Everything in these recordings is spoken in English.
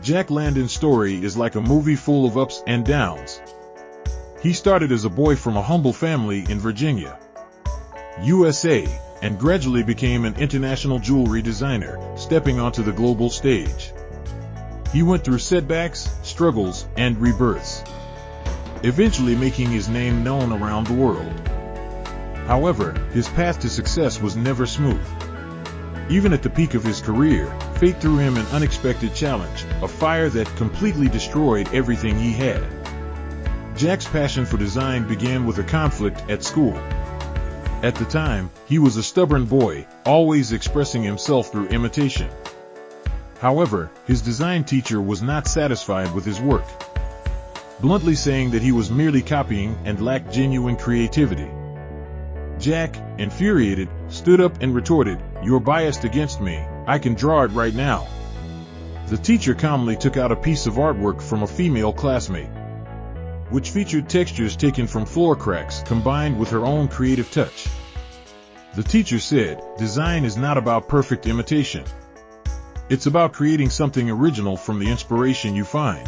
Jack Landen's story is like a movie full of ups and downs. He started as a boy from a humble family in Virginia, USA, and gradually became an international jewelry designer, stepping onto the global stage. He went through setbacks, struggles, and rebirths, eventually making his name known around the world. However, his path to success was never smooth. Even at the peak of his career, fate threw him an unexpected challenge, a fire that completely destroyed everything he had. Jack's passion for design began with a conflict at school. At the time, he was a stubborn boy, always expressing himself through imitation. However, his design teacher was not satisfied with his work, bluntly saying that he was merely copying and lacked genuine creativity. Jack, infuriated, stood up and retorted, "You're biased against me, I can draw it right now." The teacher calmly took out a piece of artwork from a female classmate, which featured textures taken from floor cracks combined with her own creative touch. The teacher said, "Design is not about perfect imitation. It's about creating something original from the inspiration you find."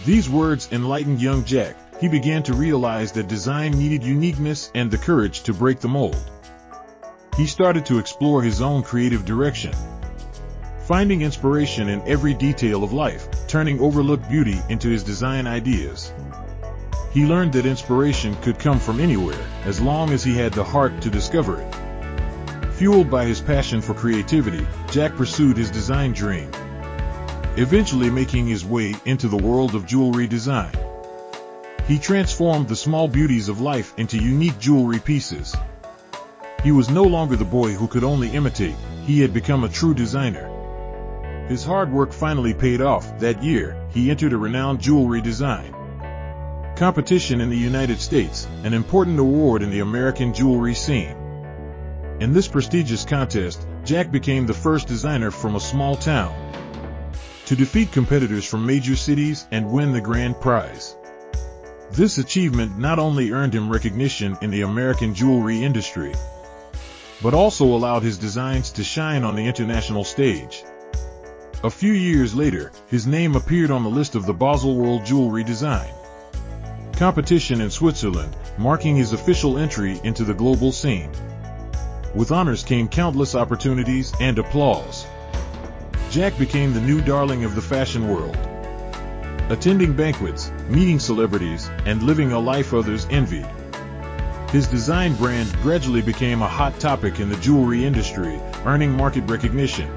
These words enlightened young Jack. He began to realize that design needed uniqueness and the courage to break the mold. He started to explore his own creative direction, finding inspiration in every detail of life, turning overlooked beauty into his design ideas. He learned that inspiration could come from anywhere, as long as he had the heart to discover it. Fueled by his passion for creativity, Jack pursued his design dream, eventually making his way into the world of jewelry design. He transformed the small beauties of life into unique jewelry pieces. He was no longer the boy who could only imitate, he had become a true designer. His hard work finally paid off. That year, he entered a renowned jewelry design competition in the United States, an important award in the American jewelry scene. In this prestigious contest, Jack became the first designer from a small town to defeat competitors from major cities and win the grand prize. This achievement not only earned him recognition in the American jewelry industry, but also allowed his designs to shine on the international stage. A few years later, his name appeared on the list of the Basel World Jewelry Design competition in Switzerland, marking his official entry into the global scene. With honors came countless opportunities and applause. Jack became the new darling of the fashion world, attending banquets, meeting celebrities, and living a life others envied. His design brand gradually became a hot topic in the jewelry industry, earning market recognition.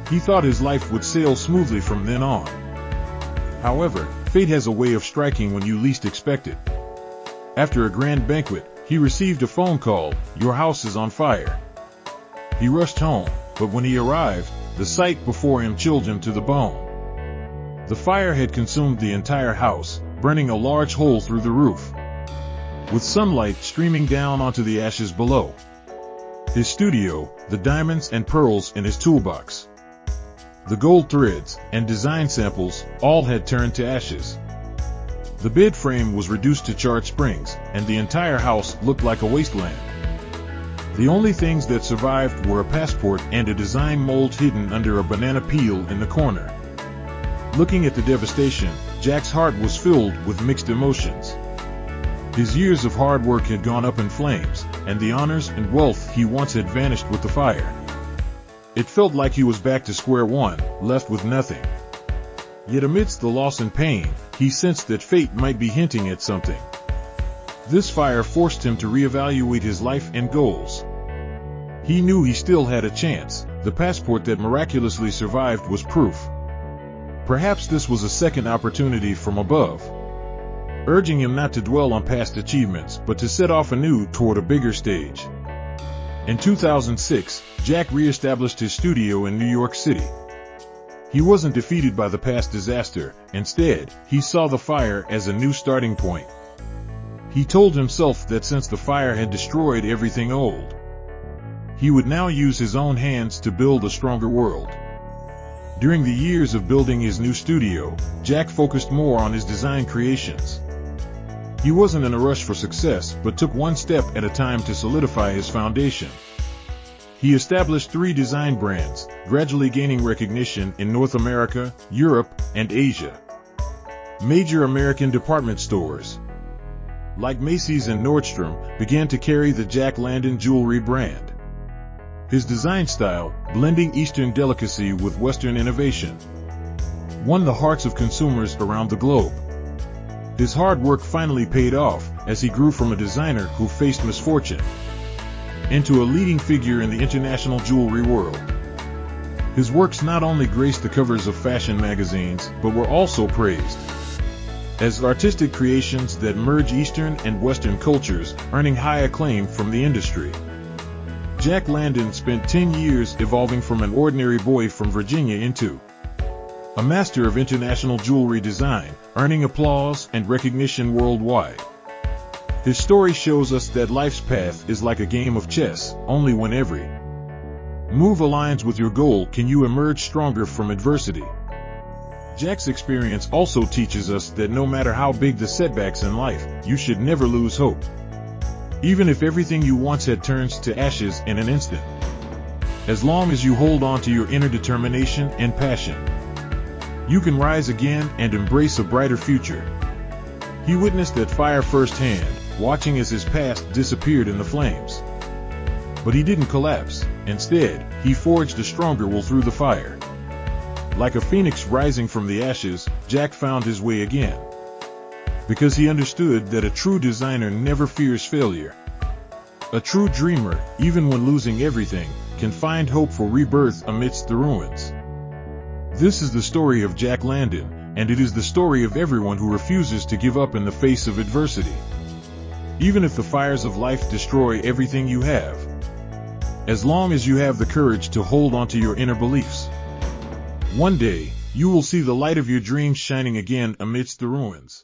He thought his life would sail smoothly from then on. However, fate has a way of striking when you least expect it. After a grand banquet, he received a phone call, "Your house is on fire." He rushed home, but when he arrived, the sight before him chilled him to the bone. The fire had consumed the entire house, burning a large hole through the roof, with sunlight streaming down onto the ashes below. His studio, the diamonds and pearls in his toolbox, the gold threads, and design samples, all had turned to ashes. The bed frame was reduced to charred springs, and the entire house looked like a wasteland. The only things that survived were a passport and a design mold hidden under a banana peel in the corner. Looking at the devastation, Jack's heart was filled with mixed emotions. His years of hard work had gone up in flames, and the honors and wealth he once had vanished with the fire. It felt like he was back to square one, left with nothing. Yet amidst the loss and pain, he sensed that fate might be hinting at something. This fire forced him to reevaluate his life and goals. He knew he still had a chance. The passport that miraculously survived was proof. Perhaps this was a second opportunity from above, urging him not to dwell on past achievements, but to set off anew toward a bigger stage. In 2006, Jack re-established his studio in New York City. He wasn't defeated by the past disaster. Instead, he saw the fire as a new starting point. He told himself that since the fire had destroyed everything old, he would now use his own hands to build a stronger world. During the years of building his new studio, Jack focused more on his design creations. He wasn't in a rush for success, but took one step at a time to solidify his foundation. He established 3 design brands, gradually gaining recognition in North America, Europe, and Asia. Major American department stores, like Macy's and Nordstrom, began to carry the Jack Landen jewelry brand. His design style, blending Eastern delicacy with Western innovation, won the hearts of consumers around the globe. His hard work finally paid off, as he grew from a designer who faced misfortune into a leading figure in the international jewelry world. His works not only graced the covers of fashion magazines, but were also praised as artistic creations that merge Eastern and Western cultures, earning high acclaim from the industry. Jack Landen spent 10 years evolving from an ordinary boy from Virginia into a master of international jewelry design, earning applause and recognition worldwide. His story shows us that life's path is like a game of chess. Only when every move aligns with your goal can you emerge stronger from adversity. Jack's experience also teaches us that no matter how big the setbacks in life, you should never lose hope. Even if everything you once had turns to ashes in an instant. As long as you hold on to your inner determination and passion, you can rise again and embrace a brighter future. He witnessed that fire firsthand, watching as his past disappeared in the flames. But he didn't collapse. Instead, he forged a stronger will through the fire. Like a phoenix rising from the ashes, Jack found his way again. Because he understood that a true designer never fears failure. A true dreamer, even when losing everything, can find hope for rebirth amidst the ruins. This is the story of Jack Landen, and it is the story of everyone who refuses to give up in the face of adversity. Even if the fires of life destroy everything you have, as long as you have the courage to hold on to your inner beliefs, one day, you will see the light of your dreams shining again amidst the ruins.